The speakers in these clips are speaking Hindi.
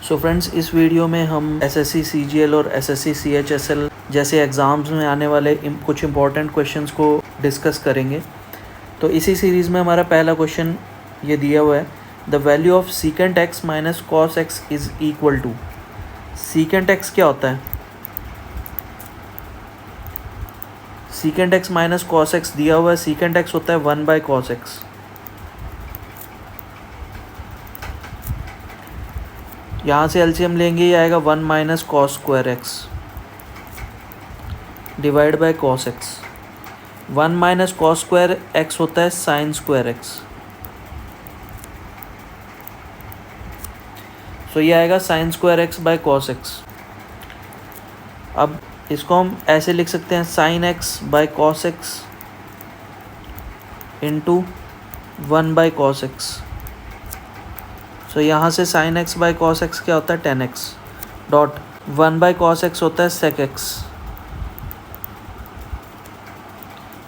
सो फ्रेंड्स, इस वीडियो में हम एसएससी सीजीएल और एसएससी सीएचएसएल जैसे एग्ज़ाम्स में आने वाले कुछ इंपॉर्टेंट क्वेश्चंस को डिस्कस करेंगे। तो इसी सीरीज़ में हमारा पहला क्वेश्चन ये दिया हुआ है, the value of secant x minus cos x is equal to. Secant x क्या होता है? Secant x minus cos x दिया हुआ है। सीकेंट एक्स होता है 1/cos एक्स। यहाँ से एलसीएम लेंगे, ये आएगा 1 minus cos square x divide by cos x. 1 minus cos square x होता है साइन स्क्वायर एक्स। सो ये आएगा sine square x by cos x. अब इसको हम ऐसे लिख सकते हैं, sine x by cos x into 1/cos x. So यहाँ से sine x by cos x क्या होता है 10x डॉट 1/cos एक्स होता है sec x।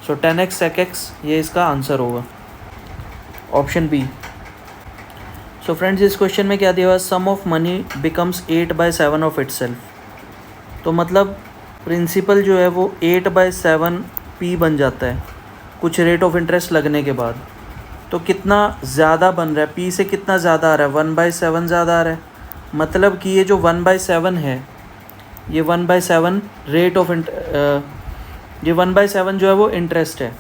सो 10x sec x ये इसका आंसर होगा, ऑप्शन बी। सो फ्रेंड्स, इस क्वेश्चन में क्या दिया हुआ है, sum of money becomes 8/7 of itself. तो मतलब प्रिंसिपल जो है वो 8/7 p बन जाता है कुछ रेट ऑफ इंटरेस्ट लगने के बाद। तो कितना ज़्यादा बन रहा है, p से कितना ज़्यादा आ रहा है, 1/7 ज़्यादा आ रहा है। मतलब कि ये जो 1/7 है, ये 1/7 रेट ऑफ ये 1/7 जो है वो इंटरेस्ट है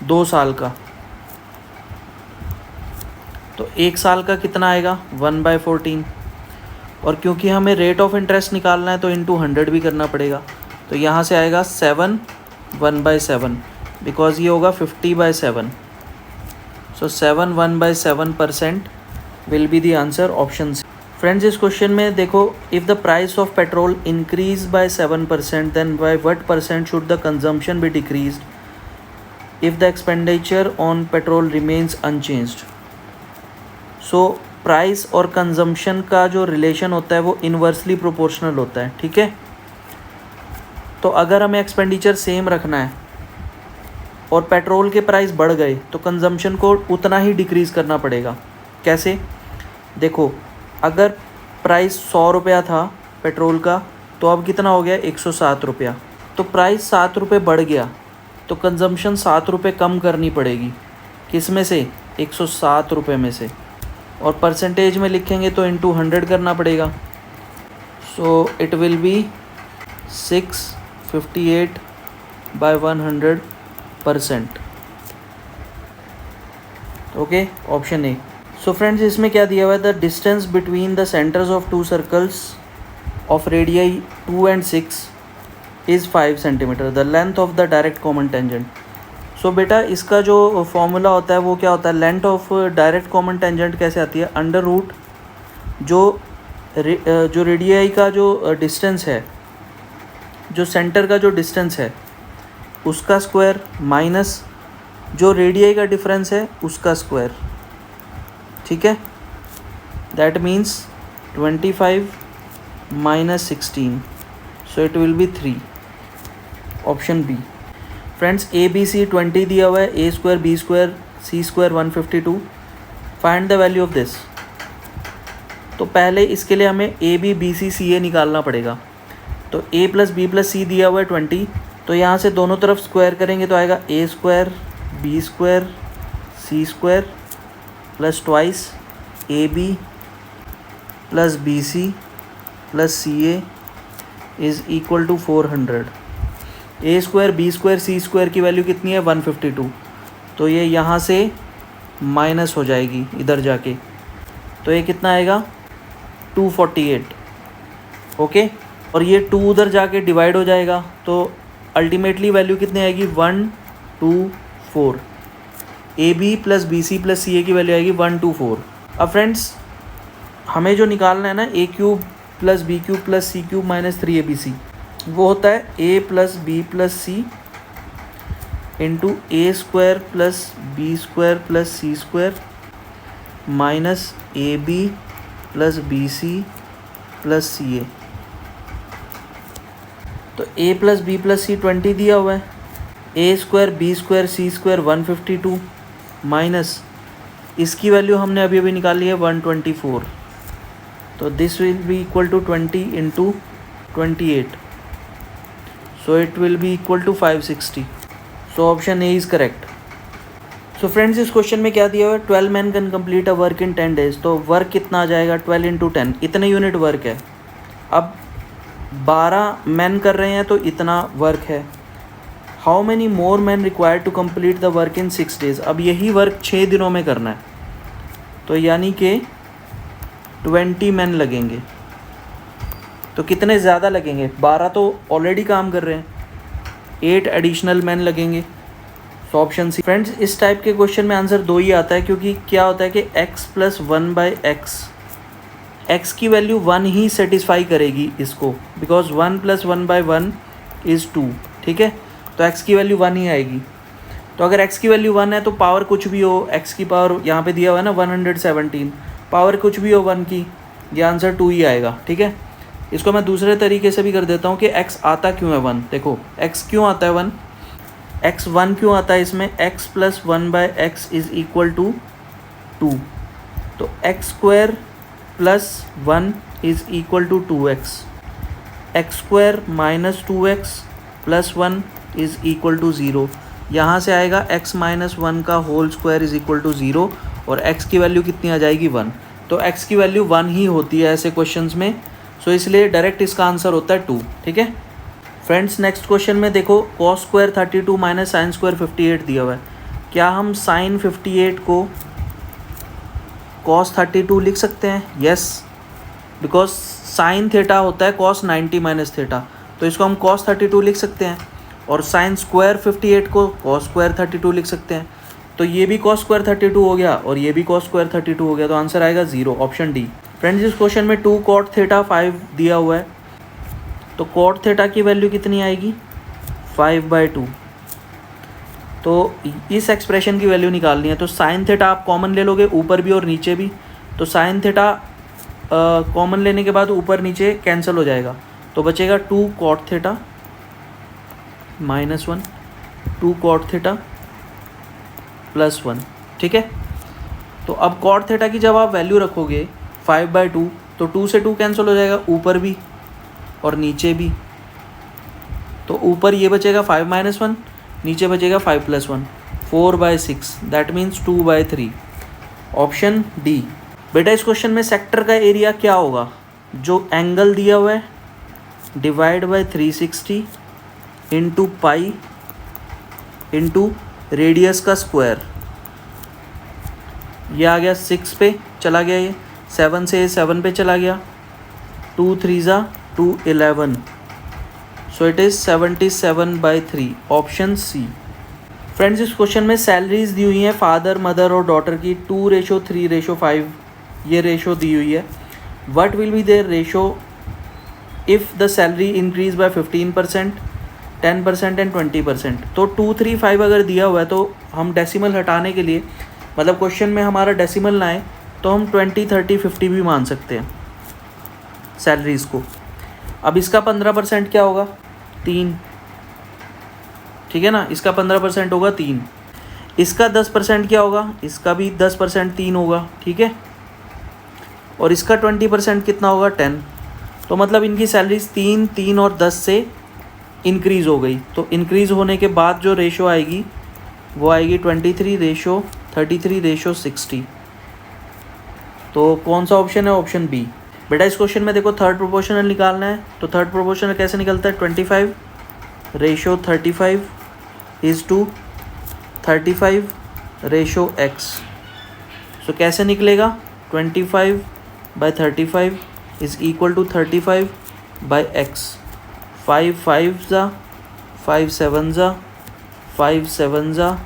2 साल का। तो 1 साल का कितना आएगा 1/14। और क्योंकि हमें रेट ऑफ इंटरेस्ट निकालना है तो इंटू 100 भी करना पड़ेगा। तो यहाँ से आएगा 7 1/7 बिकॉज ये होगा 50/7। So 7 1/7% will be the answer, option C. Friends, इस क्वेश्चन में देखो, if the price of petrol increase by 7% then by what percent should the consumption be decreased if the expenditure on petrol remains unchanged. So price और कंजम्पशन का जो रिलेशन होता है वो इन्वर्सली प्रोपोर्शनल होता है, ठीक है। तो अगर हमें एक्सपेंडिचर सेम रखना है और पेट्रोल के प्राइस बढ़ गए तो कंजम्पशन को उतना ही डिक्रीज़ करना पड़ेगा। कैसे? देखो, अगर प्राइस 100 रुपया था पेट्रोल का, तो अब कितना हो गया 107 रुपया। तो प्राइस 7 रुपये बढ़ गया तो कंजम्पशन 7 रुपये कम करनी पड़ेगी। किस में से? 107 रुपये में से। और परसेंटेज में लिखेंगे तो इंटू 100 करना पड़ेगा। So it will be 658/100%। Okay, option A. So friends, इसमें क्या दिया हुआ है, the distance between the centres of 2 circles of radii 2 and 6 is 5 centimetre, the length of the direct common tangent. So बेटा, इसका जो फॉर्मूला होता है वो क्या होता है, length of direct common tangent कैसे आती है, अंडर रूट जो रेडियाई का जो डिस्टेंस है, जो सेंटर का जो डिस्टेंस है उसका स्क्वायर माइनस जो रेडियाई का डिफरेंस है उसका स्क्वायर, ठीक है। That means 25 - 16, so it will be 3, option B. Friends, A B C 20 दिया हुआ है, a square b square c square 152। Find the value of this. तो पहले इसके लिए हमें a b b c c a निकालना पड़ेगा। तो a + b + c दिया हुआ है 20, तो यहाँ से दोनों तरफ स्क्वायर करेंगे तो आएगा a square b square c square plus twice ab + bc + ca is equal to 400। a square b square c square की वैल्यू कितनी है 152, तो ये यहाँ से माइनस हो जाएगी इधर जाके, तो ये कितना आएगा 248। ओके, और ये 2 उधर जाके डिवाइड हो जाएगा तो अल्टीमेटली वैल्यू कितनी आएगी 124। ab + bc + ca की वैल्यू आएगी 124। अब फ्रेंड्स, हमें जो निकालना है ना, a³ + b³ + c³ - 3abc, वो होता है a + b + c into a square + b square + c square minus ab + bc + ca। तो a + b + c 20 दिया हुआ है, a square b square c square 152 minus इसकी वैल्यू हमने अभी अभी निकाली है 124। तो this will be equal to 20 into 28, so it will be equal to 560. So option A is correct. So friends इस क्वेश्चन में क्या दिया हुआ है, 12 man can complete a work in 10 days. तो वर्क कितना आ जाएगा, 12 इंटू 10, इतने यूनिट वर्क है. अब 12 मैन कर रहे हैं तो इतना वर्क है. How many more man required to complete the work in 6 days. अब यही वर्क 6 दिनों में करना है, तो यानी कि 20 मैन लगेंगे. तो कितने ज़्यादा लगेंगे, 12 तो ऑलरेडी काम कर रहे हैं, 8 एडिशनल मैन लगेंगे. तो ऑप्शन सी. फ्रेंड्स इस टाइप के क्वेश्चन में आंसर 2 ही आता है, क्योंकि क्या होता है कि x प्लस 1/x, x की वैल्यू 1 ही सेटिस्फाई करेगी इसको, बिकॉज 1 प्लस 1/1 इज़ 2. ठीक है, तो x की वैल्यू 1 ही आएगी. तो अगर x की वैल्यू 1 है तो पावर कुछ भी हो, x की पावर यहाँ पे दिया हुआ है ना 117, पावर कुछ भी हो 1 की, ये आंसर 2 ही आएगा. ठीक है, इसको मैं दूसरे तरीके से भी कर देता हूँ कि x आता क्यों है 1. देखो x क्यों आता है 1, x 1 क्यों आता है इसमें, x plus 1/x is equal to 2. तो x square plus 1 is equal to 2x, x square minus 2x plus 1 is equal to 0. यहाँ से आएगा x माइनस 1 का whole square is equal to 0, और x की वैल्यू कितनी आ जाएगी 1. तो x की वैल्यू 1 ही होती है ऐसे क्वेश्चंस में, सो इसलिए डायरेक्ट इसका आंसर होता है 2. ठीक है फ्रेंड्स, नेक्स्ट क्वेश्चन में देखो cos square 32 minus sine square 58 दिया हुआ है. क्या हम साइन 58 को cos 32 लिख सकते हैं? यस, बिकॉज साइन थीटा होता है cos 90 माइनस थीटा, तो इसको हम cos 32 लिख सकते हैं. और साइन स्क्वायर 58 को cos स्क्वायर 32 लिख सकते हैं. तो ये भी cos स्क्वायर 32 हो गया और ये भी cos स्क्वायर 32 हो गया, तो आंसर आएगा 0, ऑप्शन डी. फ्रेंड्स इस क्वेश्चन में 2 cot थीटा 5 दिया हुआ है, तो cot थीटा की वैल्यू कितनी आएगी, 5/2. तो इस एक्सप्रेशन की वैल्यू निकालनी है, तो साइन थीटा आप कॉमन ले लोगे ऊपर भी और नीचे भी. तो साइन थीटा कॉमन लेने के बाद ऊपर नीचे कैंसिल हो जाएगा, तो बचेगा 2 cot theta -1, 2 cot theta plus 1. ठीक है, तो अब cot थीटा की जब आप वैल्यू रखोगे 5/2, तो 2 से 2 कैंसिल हो जाएगा ऊपर भी और नीचे भी. तो ऊपर ये बचेगा 5 - 1, नीचे बचेगा 5 + 1, 4/6, दैट मीन्स 2/3, ऑप्शन डी. बेटा इस क्वेश्चन में सेक्टर का एरिया क्या होगा, जो एंगल दिया हुआ है divide by 360 into pi into radius का स्क्वायर. ये आ गया 6 पे चला गया, ये 7 से 7 पे चला गया, 2 3 2 11, so it is 77/3, option C. Friends इस क्वेश्चन में सैलरीज दी हुई हैं फादर मदर और डॉटर की 2:3:5, ये रेशो दी हुई है. What will be their ratio if the salary increase by 15%, 10% and 20%. तो 2 3 5 अगर दिया हुआ है तो हम डेसिमल हटाने के लिए, मतलब क्वेश्चन में हमारा डेसिमल ना आए, तो हम 20 30 50 भी मान सकते हैं सैलरीज़ को. अब इसका 15% क्या होगा, 3. ठीक है ना, इसका 15% होगा 3. इसका 10% क्या होगा, इसका भी 10% 3 होगा. ठीक है, और इसका 20% कितना होगा, 10. तो मतलब इनकी सैलरीज 3 3 और 10 से इंक्रीज़ हो गई. तो इंक्रीज़ होने के बाद जो रेशो आएगी वो आएगी 23:33:60. तो कौन सा ऑप्शन है, ऑप्शन बी. बेटा इस क्वेश्चन में देखो थर्ड प्रोपोर्शनल निकालना है, तो थर्ड प्रोपोर्शनल कैसे निकलता है, 25:35 इज़ टू 35:x. सो कैसे निकलेगा, 25/35 is equal to 35/x. 5 5 5 7 5 7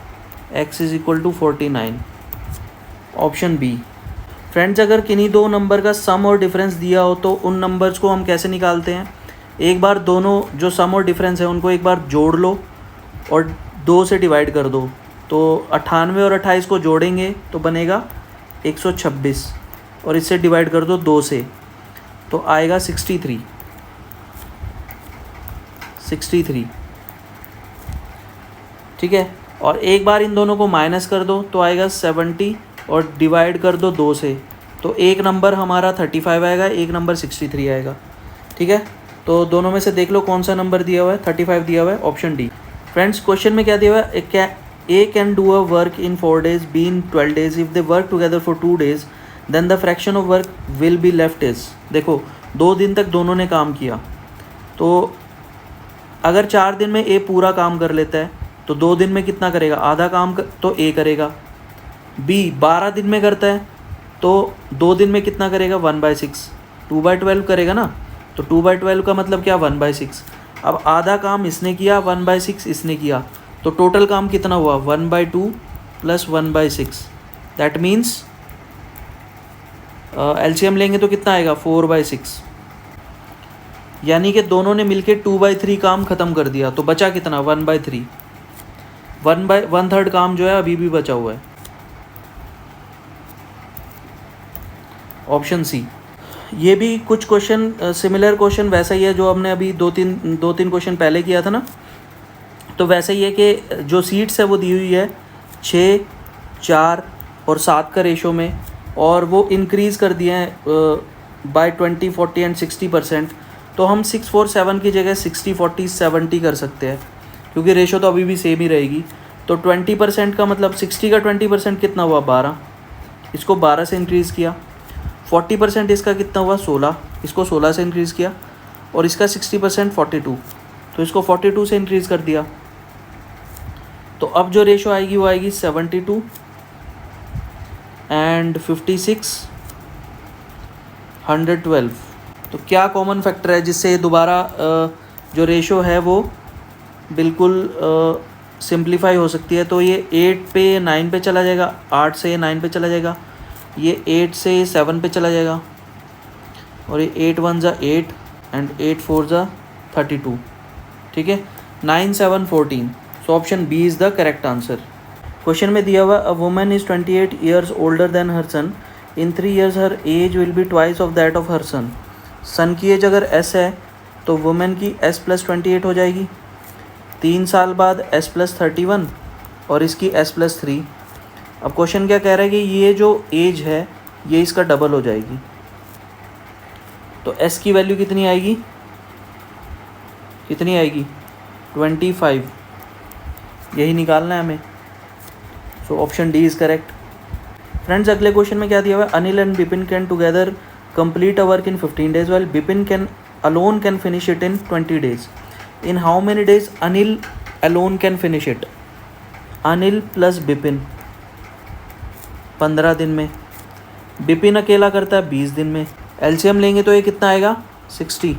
x is equal to 49, option B. Friends अगर किन्हीं दो नंबर का सम और डिफरेंस दिया हो तो उन नंबर्स को हम कैसे निकालते हैं, एक बार दोनों जो सम और डिफरेंस है उनको एक बार जोड़ लो और 2 से डिवाइड कर दो. तो 98 और 28 को जोड़ेंगे तो बनेगा 126, और इससे डिवाइड कर दो 2 से, तो आएगा 63. ठीक है, और एक बार इन दोनों को माइनस कर दो तो आएगा 70 और डिवाइड कर दो 2 से, तो एक नंबर हमारा 35 आएगा, एक नंबर 63 आएगा। ठीक है, तो दोनों में से देख लो कौन सा नंबर दिया हुआ है। 35 दिया हुआ है, ऑप्शन डी। फ्रेंड्स क्वेश्चन में क्या दिया हुआ है, A can do a work in 4 days, B in 12 days। If they work together for 2 days then the fraction of work will be left is. देखो 2 दिन तक दोनों ने काम किया, तो अगर 4 दिन में ए पूरा काम कर लेता है तो 2 दिन में कितना करेगा, आधा काम तो ए करेगा। बी 12 दिन में करता है तो 2 दिन में कितना करेगा, 1/6, 2/12 करेगा ना। तो 2/12 का मतलब क्या, 1/6। अब आधा काम इसने किया, 1/6 इसने किया, तो टोटल काम कितना हुआ, 1/2 प्लस 1/6। दैट मीन्स एलसीएम लेंगे तो कितना आएगा, 4/6। यानी कि दोनों ने मिलके 2/3 काम ख़त्म कर दिया, तो बचा कितना, 1/3। 1/3 काम जो है अभी भी बचा हुआ है, ऑप्शन सी। ये भी कुछ क्वेश्चन सिमिलर क्वेश्चन वैसा ही है जो हमने अभी दो तीन क्वेश्चन पहले किया था ना। तो वैसे ही है कि जो सीट्स है वो दी हुई है 6, 4 और 7 का रेशो में, और वो इंक्रीज़ कर दिए हैं बाय 20, 40 एंड 60%। तो हम 6, 4, 7 की जगह 60, 40, 70 कर सकते हैं, क्योंकि रेशो तो अभी भी सेम ही रहेगी। तो 20% का मतलब 60 का 20% कितना हुआ, 12। इसको 12 से इंक्रीज़ किया। 40% इसका कितना हुआ, 16। इसको 16 से इंक्रीज़ किया। और इसका 60% 42, तो इसको 42 से इंक्रीज़ कर दिया। तो अब जो रेशो आएगी वो आएगी 72 एंड 56, 112। तो क्या कॉमन फैक्टर है जिससे दोबारा जो रेशो है वो बिल्कुल सिंप्लीफाई हो सकती है। तो ये 8 पे 9 पे चला जाएगा, 8 से 9 पे चला जाएगा, ये 8 से 7 पे चला जाएगा, और ये 8 1 ज़ा 8 एंड 8 4 ज़ा 32। ठीक है, 9 7 14। So option B is the correct answer. Question में दिया हुआ, a woman is 28 years older than her son, in 3 years her age will be twice of that of her son. Son की एज अगर एस है तो वुमेन की एस प्लस 28 हो जाएगी। 3 साल बाद एस प्लस 31 और इसकी एस प्लस 3। अब क्वेश्चन क्या कह रहा है कि ये जो एज है ये इसका डबल हो जाएगी, तो एस की वैल्यू कितनी आएगी, 25। यही निकालना है हमें। So option D is correct. Friends अगले क्वेश्चन में क्या दिया हुआ है, Anil and Bipin can together complete a work in 15 days while Bipin can finish it in 20 days. In how many days Anil alone can finish it? Anil plus Bipin 15 दिन में, बिपिन अकेला करता है 20 दिन में। एलसीएम लेंगे तो ये कितना आएगा, 60।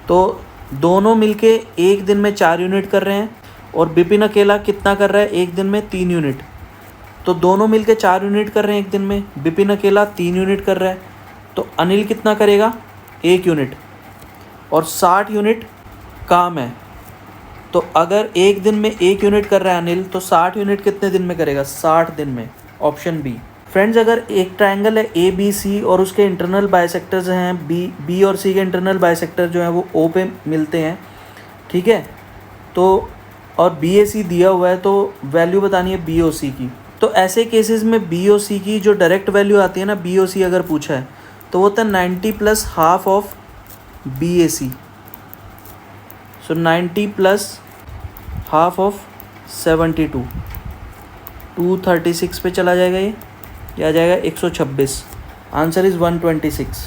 तो दोनों मिलके एक दिन में 4 यूनिट कर रहे हैं, और बिपिन अकेला कितना कर रहा है, एक दिन में 3 यूनिट। तो दोनों मिलके 4 यूनिट कर रहे हैं एक दिन में, बिपिन अकेला 3 यूनिट कर रहा है। तो अनिल कितना करेगा, 1 यूनिट, और 60 यूनिट काम है। तो अगर एक दिन में 1 यूनिट कर रहा है अनिल, तो 60 यूनिट कितने दिन में करेगा, 60 दिन में, ऑप्शन बी। फ्रेंड्स अगर एक ट्रायंगल है ए बी सी और उसके इंटरनल बाइसेक्टर्स हैं बी और सी के इंटरनल बाइसेक्टर जो हैं वो ओ पे मिलते हैं, ठीक है, तो और बी ए सी दिया हुआ है, तो वैल्यू बतानी है बी ओ सी की। तो ऐसे केसेस में बी ओ सी की जो डायरेक्ट वैल्यू आती है ना, बी ओ सी अगर पूछा है तो वो होता है 90 plus half of B A C. So 90 plus half of 72, 236 पे चला जाएगा, ये आ जाएगा 126। Answer is 126।